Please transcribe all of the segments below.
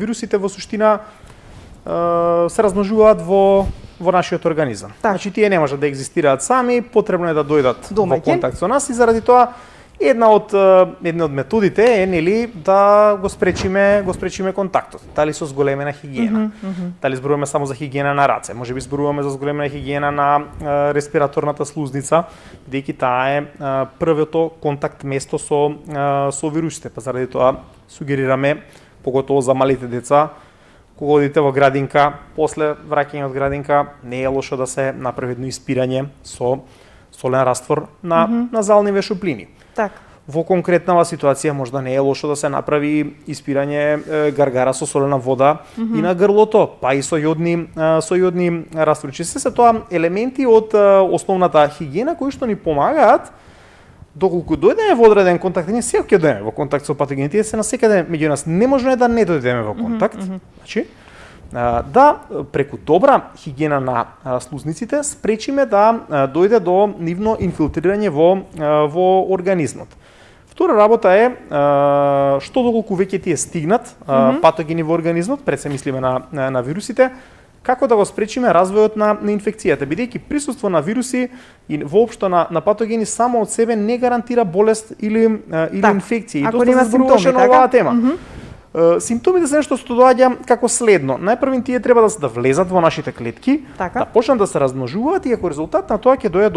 Вирусите во суштина се размножуваат во нашиот организам. Так. Значи тие не можат да екзистираат сами, потребно е да дојдат во Домаќи. контакт со нас и заради тоа една од методите е нели да го спречиме контактот. Дали со зголемена хигиена. Дали зборуваме само за хигиена на раце, можеби зборуваме за зголемена хигиена на респираторната слузница, бидејќи таа е првото контакт место со вирусите, па заради тоа сугерираме поготово за малите деца, кога одите во градинка, после враќање од градинка, не е лошо да се направи едно испирање со солен раствор на назални вешоплини. Так. Во конкретнава ситуација можда не е лошо да се направи испирање гаргара со солена вода и на грлото, па и со јодни раствори. Се тоа елементи од основната хигиена кои што ни помагаат доколку дојдеме во одреден контакт, ние секој ќе дојдеме во контакт со патогените, тие се насекаде меѓу нас. Неможно е да не дојдеме во контакт. Значи, да преку добра хигиена на слузниците спречиме да дојде до нивно инфилтрирање во организмот. Втора работа е што доколку веќе тие стигнат патогени во организмот, пред се мислиме на вирусите, како да го спречиме развојот на инфекцијата, бидејќи присуство на вируси и воопшто на патогени само од себе не гарантира болест или инфекција. И доста се зборуваше на оваа тема. Симптомите се нешто што доаѓа како следно. Најпрво тие треба да влезат во нашите клетки, да почнат да се размножуваат и како резултат на тоа ќе дојде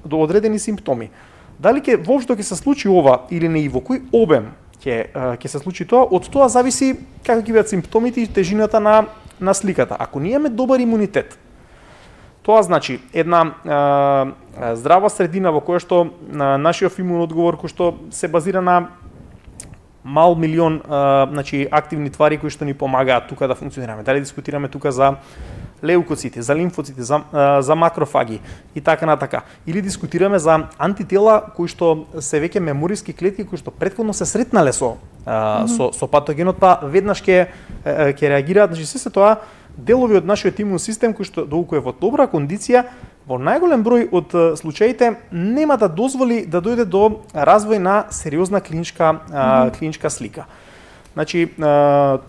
до одредени симптоми. Дали ќе воопшто ќе се случи ова или не и во кој обем ќе се случи тоа, од тоа зависи како ќе бидат симптомите и тежината на сликата. Ако ние имаме добар имунитет, тоа значи една здрава средина во која што нашиот имунен одговор кој што се базира на мал милион значи активни твари кои што ни помагаат тука да функционираме. Дали дискутираме тука за леукоцити, за лимфоцити, за макрофаги и така натака. Или дискутираме за антитела кои што се веќе мемориски клетки кои што претходно се сретнале со патогенот, па веднаш ќе реагираат. Значи се тоа делови од нашиот имун систем кои што доколку е во добра кондиција, во најголем број од случаите нема да дозволи да дојде до развој на сериозна клиничка слика. Значи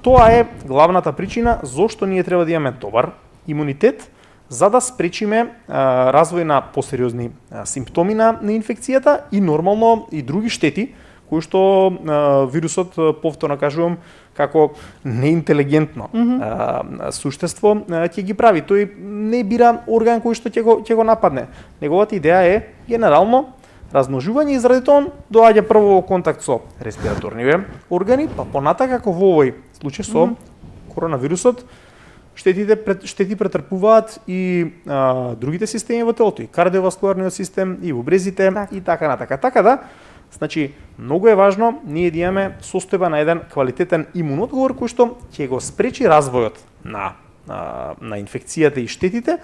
тоа е главната причина зошто ние треба да имаме добар имунитет за да спречиме развој на посериозни симптоми на инфекцијата и нормално и други штети кои што вирусот, повторно кажувам, како неинтелигентно суштество ќе ги прави. Тој не бира орган кој што ќе го нападне. Неговата идеја е генерално размножување и заради тоа доаѓа прво во контакт со респираторниве органи, па понатака како во овој случај со коронавирусот, штети претрпуваат и другите системи во телото, и кардиоваскуларниот систем, и убрезите, и така натака. Така да, значи, многу е важно ние да имаме состојба на еден квалитетен имун одговор кој што ќе го спречи развојот на инфекцијата и штетите,